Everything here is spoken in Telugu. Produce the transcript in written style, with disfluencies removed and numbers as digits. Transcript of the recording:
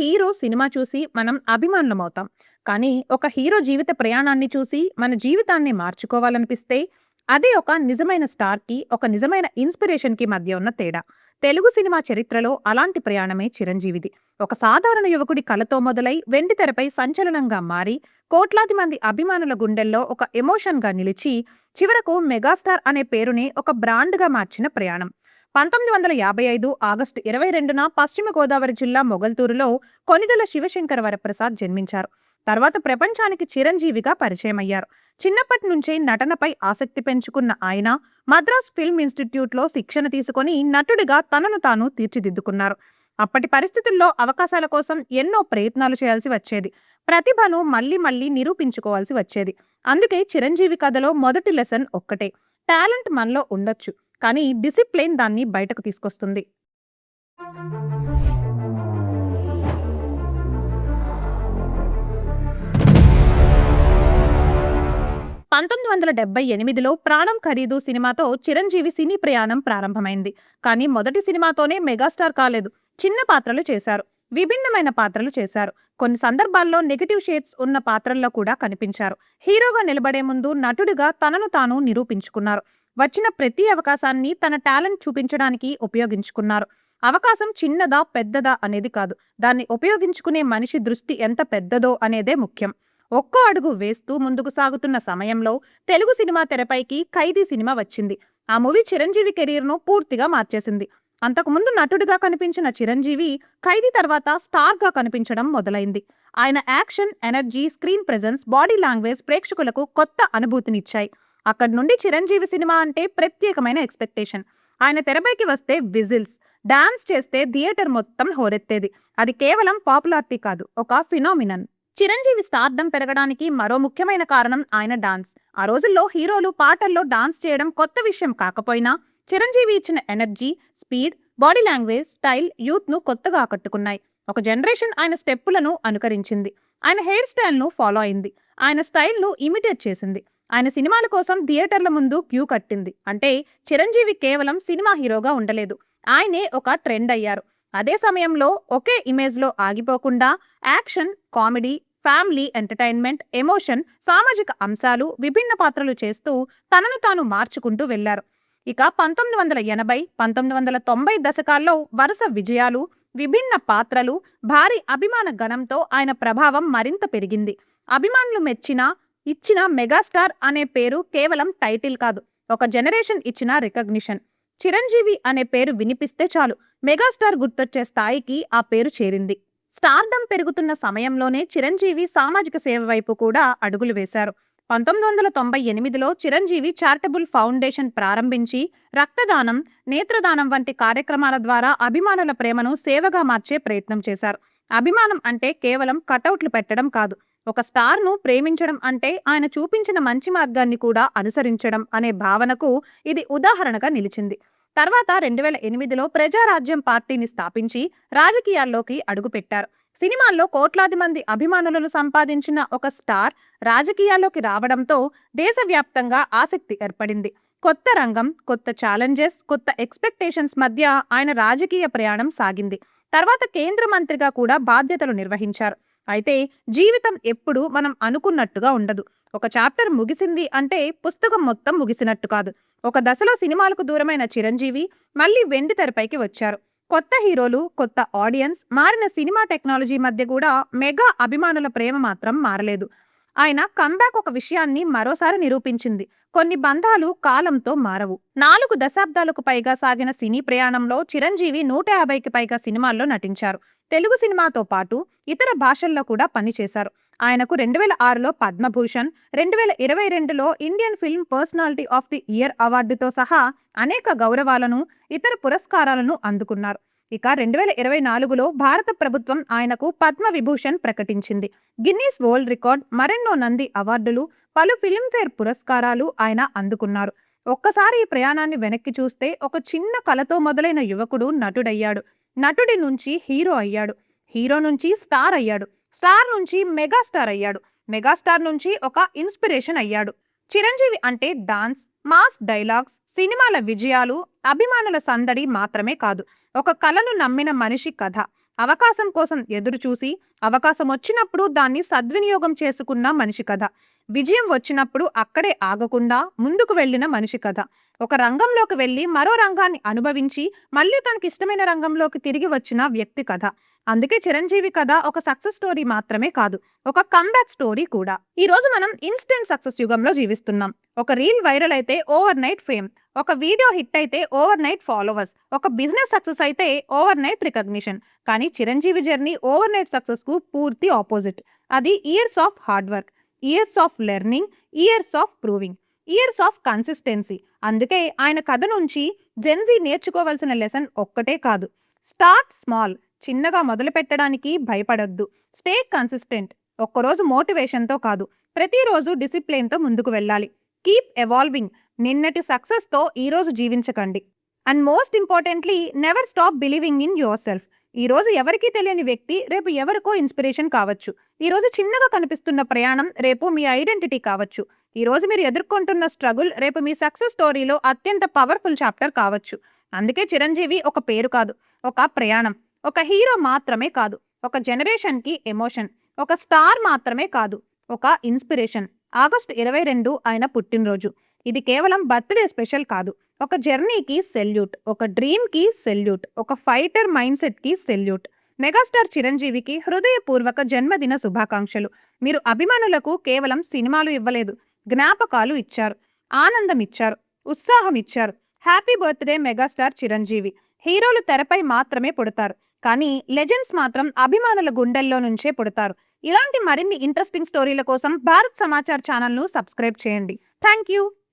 హీరో సినిమా చూసి మనం అభిమానులమవుతాం. కానీ ఒక హీరో జీవిత ప్రయాణాన్ని చూసి మన జీవితాన్ని మార్చుకోవాలనిపిస్తే అదే ఒక నిజమైన స్టార్‌కి, ఒక నిజమైన ఇన్‌స్పిరేషన్‌కి మధ్య ఉన్న తేడా. తెలుగు సినిమా చరిత్రలో అలాంటి ప్రయాణమే 'చిరంజీవిది'. ఒక సాధారణ యువకుడి కలతో మొదలై వెండితెరపై సంచలనంగా మారి కోట్లాది మంది అభిమానుల గుండెల్లో ఒక ఎమోషన్‌గా నిలిచి చివరకు 'మెగాస్టార్' అనే పేరునే ఒక బ్రాండ్‌గా మార్చిన ప్రయాణం. 1955 ఆగస్టు 22న పశ్చిమ గోదావరి జిల్లా మొగల్తూరులో కొనిదెల శివశంకర వరప్రసాద్ జన్మించారు. తర్వాత ప్రపంచానికి చిరంజీవిగా పరిచయమయ్యారు. చిన్నప్పటి నుంచే నటనపై ఆసక్తి పెంచుకున్న ఆయన మద్రాస్ ఫిల్మ్ ఇన్స్టిట్యూట్లో శిక్షణ తీసుకొని నటుడిగా తనను తాను తీర్చిదిద్దుకున్నారు. అప్పటి పరిస్థితుల్లో అవకాశాల కోసం ఎన్నో ప్రయత్నాలు చేయాల్సి వచ్చేది. ప్రతిభను మళ్లీ మళ్లీ నిరూపించుకోవాల్సి వచ్చేది. అందుకే చిరంజీవి కథలో మొదటి లెసన్ ఒక్కటే: టాలెంట్ మనలో ఉండొచ్చు, కానీ డిసిప్లిన్ దాన్ని బయటకు తీసుకొస్తుంది. 1978లో 'ప్రాణం ఖరీదు' సినిమాతో చిరంజీవి సినీ ప్రయాణం ప్రారంభమైంది. కానీ మొదటి సినిమాతోనే మెగాస్టార్ కాలేదు. చిన్న పాత్రలు చేశారు. విభిన్నమైన పాత్రలు చేశారు. కొన్ని సందర్భాల్లో నెగెటివ్ షేడ్స్ ఉన్న పాత్రల్లో కూడా కనిపించారు. హీరోగా నిలబడే ముందు నటుడిగా తనను తాను నిరూపించుకున్నారు. వచ్చిన ప్రతి అవకాశాన్ని తన టాలెంట్ చూపించడానికి ఉపయోగించుకున్నారు. అవకాశం చిన్నదా, పెద్దదా అనేది కాదు. దాన్ని ఉపయోగించుకునే మనిషి దృష్టి ఎంత పెద్దదో అనేదే ముఖ్యం. ఒక్కో అడుగు వేస్తూ ముందుకు సాగుతున్న సమయంలో తెలుగు సినిమా తెరపైకి 'ఖైదీ' సినిమా వచ్చింది. ఆ మూవీ చిరంజీవి కెరీర్‌ను పూర్తిగా మార్చేసింది. అంతకుముందు నటుడిగా కనిపించిన చిరంజీవి 'ఖైదీ' తర్వాత స్టార్‌గా కనిపించడం మొదలైంది. ఆయన action, energy, screen presence, body language ప్రేక్షకులకు కొత్త అనుభూతినిచ్చాయి. అక్కడి నుండి చిరంజీవి సినిమా అంటే ప్రత్యేకమైన ఎక్స్‌పెక్టేషన్. ఆయన తెరపైకి వస్తే విజిల్స్, డాన్స్ చేస్తే థియేటర్ మొత్తం హోరెత్తేది. అది కేవలం పాపులారిటీ కాదు, ఒక ఫినామినన్. చిరంజీవి స్టార్డమ్ పెరగడానికి మరో ముఖ్యమైన కారణం ఆయన డాన్స్. ఆ రోజుల్లో హీరోలు పాటల్లో డాన్స్ చేయడం కొత్త విషయం కాకపోయినా చిరంజీవి ఇచ్చిన energy, speed, body language, style యూత్‌ను కొత్తగా ఆకట్టుకున్నాయి. ఒక జనరేషన్ ఆయన స్టెప్పులను అనుకరించింది. ఆయన హెయిర్ స్టైల్‌ను ఫాలో అయింది. ఆయన స్టైల్‌ను ఇమిటేట్ చేసింది. ఆయన సినిమాల కోసం థియేటర్ల ముందు క్యూ కట్టింది. అంటే చిరంజీవి కేవలం సినిమా హీరోగా ఉండలేదు. ఆయనే ఒక ట్రెండ్ అయ్యారు. అదే సమయంలో ఒకే ఇమేజ్‌లో ఆగిపోకుండా action, comedy, family entertainment, emotion, సామాజిక అంశాలు, విభిన్న పాత్రలు చేస్తూ తనను తాను మార్చుకుంటూ వెళ్లారు. ఇక 1980, 1990 దశకాల్లో వరుస విజయాలు, విభిన్న పాత్రలు, భారీ అభిమాన గణంతో ఆయన ప్రభావం మరింత పెరిగింది. అభిమానులు ఇచ్చిన మెగాస్టార్ అనే పేరు కేవలం టైటిల్ కాదు, ఒక జనరేషన్ ఇచ్చిన రికగ్నిషన్. చిరంజీవి అనే పేరు వినిపిస్తే చాలు మెగాస్టార్ గుర్తొచ్చే స్థాయికి ఆ పేరు చేరింది. స్టార్డమ్ పెరుగుతున్న సమయంలోనే చిరంజీవి సామాజిక సేవ వైపు కూడా అడుగులు వేశారు. 1998లో చిరంజీవి చారిటబుల్ ఫౌండేషన్ ప్రారంభించి రక్తదానం, నేత్రదానం వంటి కార్యక్రమాల ద్వారా అభిమానుల ప్రేమను సేవగా మార్చే ప్రయత్నం చేశారు. అభిమానం అంటే కేవలం కటౌట్లు పెట్టడం కాదు. ఒక స్టార్‌ను ప్రేమించడం అంటే ఆయన చూపించిన మంచి మార్గాన్ని కూడా అనుసరించడం అనే భావనకు ఇది ఉదాహరణగా నిలిచింది. తర్వాత 2008లో ప్రజారాజ్యం పార్టీని స్థాపించి రాజకీయాల్లోకి అడుగుపెట్టారు. సినిమాల్లో కోట్లాది మంది అభిమానులను సంపాదించిన ఒక స్టార్ రాజకీయాల్లోకి రావడంతో దేశవ్యాప్తంగా ఆసక్తి ఏర్పడింది. కొత్త రంగం, కొత్త ఛాలెంజెస్, కొత్త ఎక్స్‌పెక్టేషన్స్ మధ్య ఆయన రాజకీయ ప్రయాణం సాగింది. తర్వాత కేంద్ర మంత్రిగా కూడా బాధ్యతలు నిర్వహించారు. అయితే జీవితం ఎప్పుడూ మనం అనుకున్నట్టుగా ఉండదు. ఒక చాప్టర్ ముగిసింది అంటే పుస్తకం మొత్తం ముగిసినట్టు కాదు. ఒక దశలో సినిమాలకు దూరమైన చిరంజీవి మళ్లీ వెండి తెరపైకి వచ్చారు. కొత్త హీరోలు, కొత్త ఆడియన్స్, మారిన సినిమా టెక్నాలజీ మధ్య కూడా మెగా అభిమానుల ప్రేమ మాత్రం మారలేదు. ఆయన కంబ్యాక్ ఒక విషయాన్ని మరోసారి నిరూపించింది: కొన్ని బంధాలు కాలంతో మారవు. 4 దశాబ్దాలకు పైగా సాగిన సినీ ప్రయాణంలో చిరంజీవి 150కి పైగా సినిమాల్లో నటించారు. తెలుగు సినిమాతో పాటు ఇతర భాషల్లో కూడా పనిచేశారు. ఆయనకు 2006లో పద్మభూషణ్, 2022లో Indian film personality of the year అవార్డుతో సహా అనేక గౌరవాలను, ఇతర పురస్కారాలను అందుకున్నారు. ఇక 2024లో భారత ప్రభుత్వం ఆయనకు పద్మవిభూషణ్ ప్రకటించింది. గిన్నీస్ వరల్డ్ రికార్డ్, మరెన్నో నంది అవార్డులు, పలు ఫిల్మ్‌ఫేర్ పురస్కారాలు ఆయన అందుకున్నారు. ఒక్కసారి ఈ ప్రయాణాన్ని వెనక్కి చూస్తే ఒక చిన్న కలతో మొదలైన యువకుడు నటుడయ్యాడు. నటుడి నుంచి హీరో అయ్యాడు. హీరో నుంచి స్టార్ అయ్యాడు. స్టార్ నుంచి మెగాస్టార్ అయ్యాడు. మెగాస్టార్ నుంచి ఒక ఇన్స్పిరేషన్ అయ్యాడు. చిరంజీవి అంటే డాన్స్, మాస్ డైలాగ్స్, సినిమాల విజయాలు, అభిమానుల సందడి మాత్రమే కాదు, ఒక కలను నమ్మిన మనిషి కథ. అవకాశం కోసం ఎదురు చూసి, అవకాశం వచ్చినప్పుడు దాన్ని సద్వినియోగం చేసుకున్న మనిషి కథ. విజయం వచ్చినప్పుడు అక్కడే ఆగకుండా ముందుకు వెళ్ళిన మనిషి కథ. ఒక రంగంలోకి వెళ్లి మరో రంగాన్ని అనుభవించి మళ్ళీ తనకిష్టమైన రంగంలోకి తిరిగి వచ్చిన వ్యక్తి కథ. అందుకే చిరంజీవి కథ ఒక సక్సెస్ స్టోరీ మాత్రమే కాదు, ఒక కమ్‌బ్యాక్ స్టోరీ కూడా. ఈ రోజు మనం ఇన్‌స్టంట్ సక్సెస్ యుగంలో జీవిస్తున్నాం. ఒక రీల్ వైరల్ అయితే ఓవర్ నైట్ ఫేమ్, ఒక వీడియో హిట్ అయితే ఓవర్ నైట్ ఫాలోవర్స్, ఒక బిజినెస్ సక్సెస్ అయితే ఓవర్ నైట్ రికగ్నిషన్. కానీ Chiranjeevi journey over night success కు పూర్తి ఆపోజిట్. అది years of hard work, years of learning, years of proving, years of consistency. అందుకే ఆయన కథ నుంచి జెన్జీ నేర్చుకోవాల్సిన లెసన్ ఒక్కటే కాదు. స్టార్ట్ స్మాల్, చిన్నగా మొదలు పెట్టడానికి భయపడొద్దు. స్టే కన్సిస్టెంట్, ఒక్కరోజు మోటివేషన్తో కాదు, ప్రతిరోజు డిసిప్లిన్తో ముందుకు వెళ్ళాలి. కీప్ ఎవాల్వింగ్, నిన్నటి సక్సెస్తో ఈరోజు జీవించకండి. And most importantly, never stop believing in yourself. ఈ రోజు ఎవరికీ తెలియని వ్యక్తి రేపు ఎవరికో ఇన్స్పిరేషన్ కావచ్చు. ఈ రోజు చిన్నగా కనిపిస్తున్న ప్రయాణం రేపు మీ ఐడెంటిటీ కావచ్చు. ఈ రోజు మీరు ఎదుర్కొంటున్న స్ట్రగుల్ రేపు మీ సక్సెస్ స్టోరీలో అత్యంత పవర్ఫుల్ చాప్టర్ కావచ్చు. అందుకే చిరంజీవి ఒక పేరు కాదు, ఒక ప్రయాణం. ఒక హీరో మాత్రమే కాదు, ఒక జనరేషన్కి ఎమోషన్. ఒక స్టార్ మాత్రమే కాదు, ఒక ఇన్స్పిరేషన్. ఆగస్టు 22 ఆయన పుట్టినరోజు. ఇది కేవలం బర్త్డే స్పెషల్ కాదు, ఒక జర్నీకి సెల్యూట్, ఒక డ్రీమ్కి సెల్యూట్, ఒక ఫైటర్ మైండ్ సెట్కి సెల్యూట్. మెగాస్టార్ చిరంజీవికి హృదయపూర్వక జన్మదిన శుభాకాంక్షలు. మీరు అభిమానులకు కేవలం సినిమాలు ఇవ్వలేదు, జ్ఞాపకాలు ఇచ్చారు, ఆనందం ఇచ్చారు, ఉత్సాహం ఇచ్చారు. Happy birthday megastar Chiranjeevi. హీరోలు తెరపై మాత్రమే పుడతారు, కానీ లెజెండ్స్ మాత్రం అభిమానుల గుండెల్లో నుంచే పుడతారు. ఇలాంటి మరిన్ని ఇంట్రెస్టింగ్ స్టోరీల కోసం భారత్ సమాచార్ ఛానల్ను సబ్స్క్రైబ్ చేయండి. Thank you.